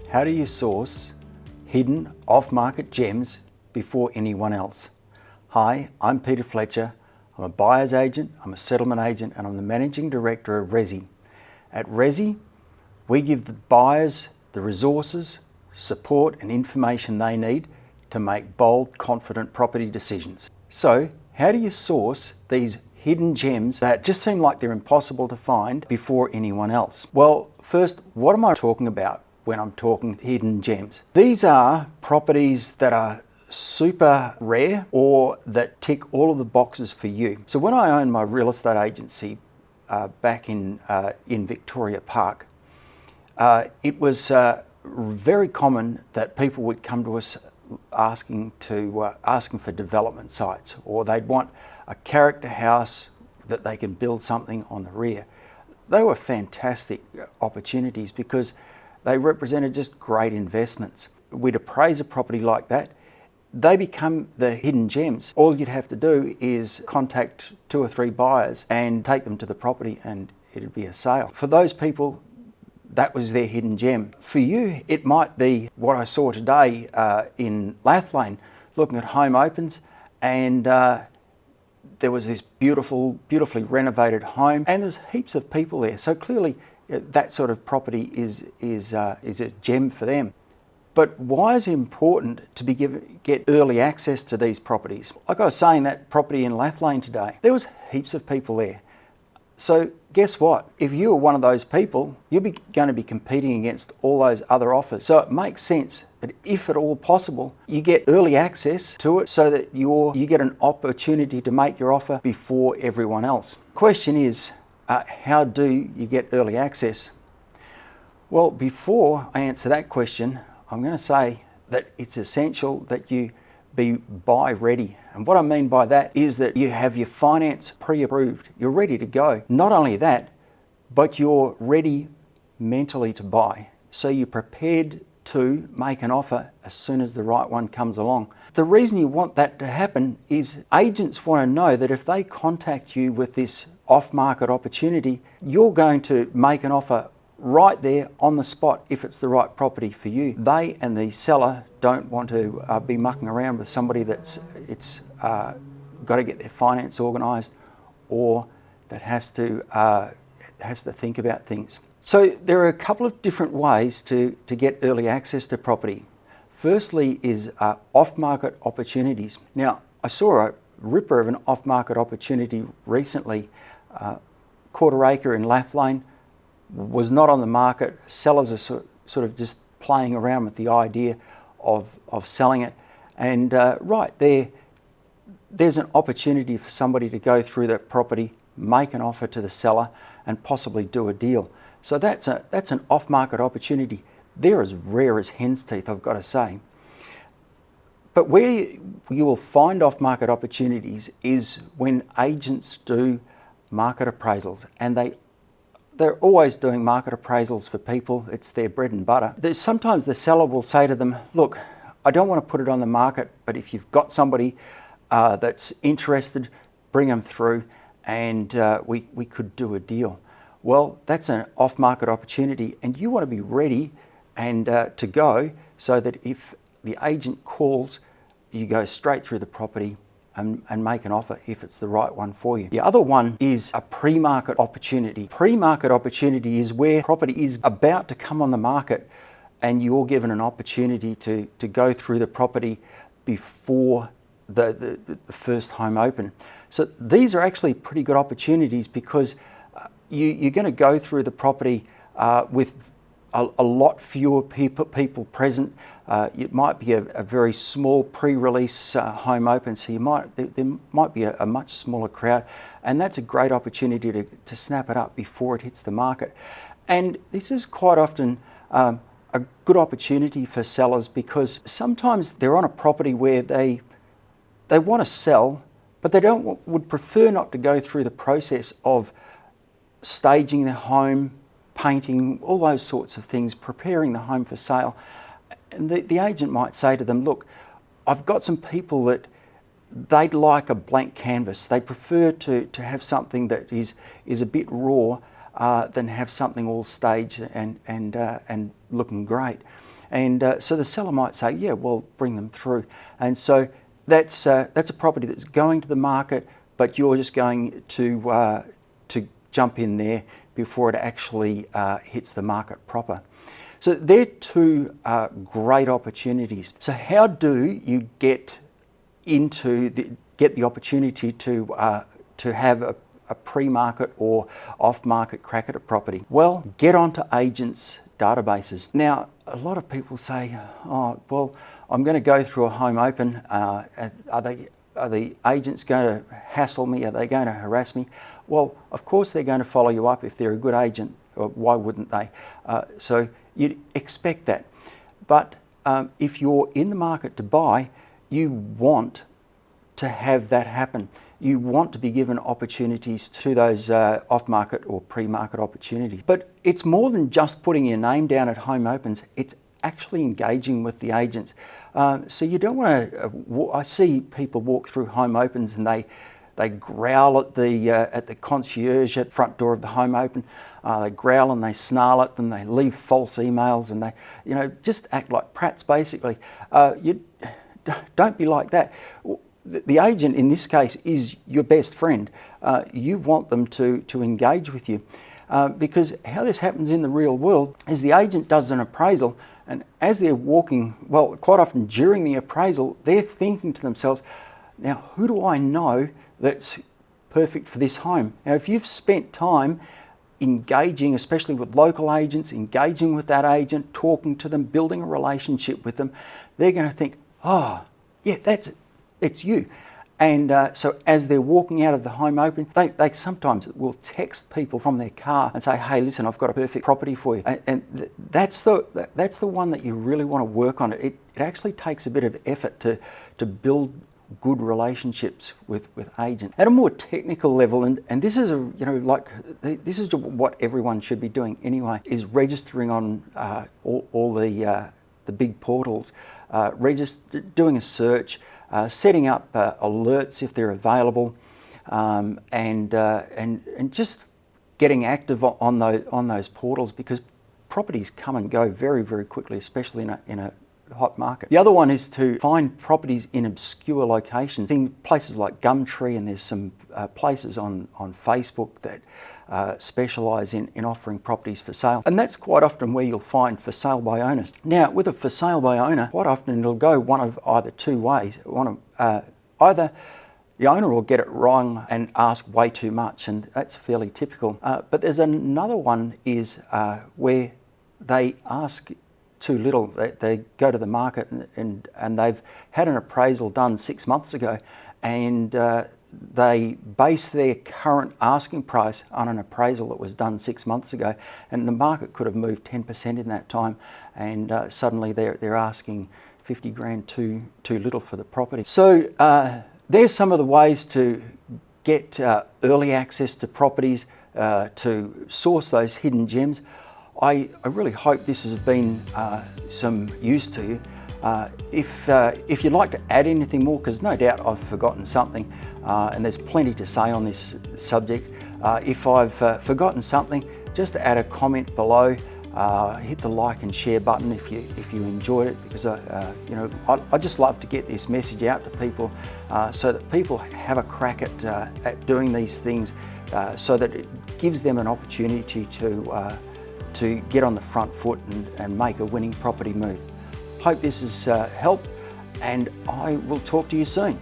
How do you source hidden off-market gems before anyone else? Hi, I'm Peter Fletcher. I'm a buyer's agent, I'm a settlement agent, and I'm the managing director of Resi. At Resi, we give the buyers the resources, support and information they need to make bold, confident property decisions. So, how do you source these hidden gems that just seem like they're impossible to find before anyone else? Well, first, what am I talking about when I'm talking hidden gems? These are properties that are super rare or that tick all of the boxes for you. So when I owned my real estate agency back in Victoria Park, it was very common that people would come to us asking for development sites, or they'd want a character house that they can build something on the rear. They were fantastic opportunities because they represented just great investments. We'd appraise a property like that. They become the hidden gems. All you'd have to do is contact 2 or 3 buyers and take them to the property and it'd be a sale. For those people, that was their hidden gem. For you, it might be what I saw today in Lathlane, looking at home opens, and there was this beautifully renovated home, and there's heaps of people there. So clearly, that sort of property is a gem for them. But why is it important to get early access to these properties? Like I was saying, that property in Lathlane today, there was heaps of people there. So guess what? If you were one of those people, you're going to be competing against all those other offers. So it makes sense that if at all possible, you get early access to it so that you get an opportunity to make your offer before everyone else. Question is, how do you get early access? Well, before I answer that question, I'm going to say that it's essential that you be buy ready. And what I mean by that is that you have your finance pre-approved. You're ready to go. Not only that, but you're ready mentally to buy. So you're prepared to make an offer as soon as the right one comes along. The reason you want that to happen is agents want to know that if they contact you with this off-market opportunity, you're going to make an offer right there on the spot if it's the right property for you. They and the seller don't want to be mucking around with somebody that's got to get their finance organised or that has to think about things. So there are a couple of different ways to get early access to property. Firstly is off-market opportunities. Now, I saw a ripper of an off-market opportunity recently. Quarter acre in Lathlane was not on the market. Sellers are sort of just playing around with the idea of selling it. And right there's an opportunity for somebody to go through that property, make an offer to the seller, and possibly do a deal. So that's an off-market opportunity. They're as rare as hen's teeth, I've got to say. But where you will find off-market opportunities is when agents do market appraisals, and they're always doing market appraisals for people. It's their bread and butter. Sometimes the seller will say to them, look, I don't want to put it on the market, but if you've got somebody that's interested, bring them through and we could do a deal. Well, that's an off-market opportunity, and you want to be ready and to go so that if the agent calls, you go straight through the property and make an offer if it's the right one for you. The other one is a pre-market opportunity. Pre-market opportunity is where property is about to come on the market and you're given an opportunity to go through the property before the first home open. So these are actually pretty good opportunities because you're going to go through the property with a lot fewer people present. It might be a very small pre-release home open, so there might be a much smaller crowd, and that's a great opportunity to snap it up before it hits the market. And this is quite often a good opportunity for sellers because sometimes they're on a property where they want to sell, but they would prefer not to go through the process of staging their home, painting, all those sorts of things, preparing the home for sale. And the agent might say to them, look, I've got some people that they'd like a blank canvas. They prefer to have something that is a bit raw than have something all staged and looking great. And so the seller might say, yeah, well, bring them through. And so that's a property that's going to the market, but you're just going to jump in there before it actually hits the market proper. So they're two great opportunities. So how do you get the opportunity to have a pre-market or off-market crack at a property? Well, get onto agents' databases. Now, a lot of people say, oh, well, I'm going to go through a home open. Are the agents going to hassle me? Are they going to harass me? Well, of course they're going to follow you up if they're a good agent. Or why wouldn't they? So you'd expect that. But if you're in the market to buy, you want to have that happen. You want to be given opportunities to those off-market or pre-market opportunities. But it's more than just putting your name down at home opens. It's actually engaging with the agents. So you don't want to. I see people walk through home opens and they growl at the concierge at the front door of the home open. They growl and they snarl at them. They leave false emails and they, just act like prats basically. Don't be like that. The agent in this case is your best friend. You want them to engage with you. Because how this happens in the real world is the agent does an appraisal, and as they're walking, well, quite often during the appraisal, they're thinking to themselves, now who do I know that's perfect for this home? Now if you've spent time engaging, especially with local agents, engaging with that agent, talking to them, building a relationship with them, they're going to think, oh, yeah, it's you. And so as they're walking out of the home open, they sometimes will text people from their car and say, hey, listen, I've got a perfect property for you. And that's the one that you really want to work on. It actually takes a bit of effort to build good relationships with agents. At a more technical level, and this is this is what everyone should be doing anyway, is registering on all the big portals, doing a search, setting up alerts if they're available, and just getting active on those portals, because properties come and go very, very quickly, especially in a hot market. The other one is to find properties in obscure locations, in places like Gumtree, and there's some places on Facebook that specialise in offering properties for sale. And that's quite often where you'll find for sale by owners. Now, with a for sale by owner, quite often it'll go one of either two ways. Either the owner will get it wrong and ask way too much, and that's fairly typical. But there's another one is where they ask too little. They go to the market and they've had an appraisal done 6 months ago, and they base their current asking price on an appraisal that was done 6 months ago, and the market could have moved 10% in that time, and suddenly they're asking 50 grand too little for the property. So there's some of the ways to get early access to properties, to source those hidden gems. I really hope this has been some use to you. If you'd like to add anything more, because no doubt I've forgotten something, and there's plenty to say on this subject. If I've forgotten something, just add a comment below. Hit the like and share button if you enjoyed it, because I just love to get this message out to people, so that people have a crack at doing these things, so that it gives them an opportunity to get on the front foot and make a winning property move. Hope this has helped, and I will talk to you soon.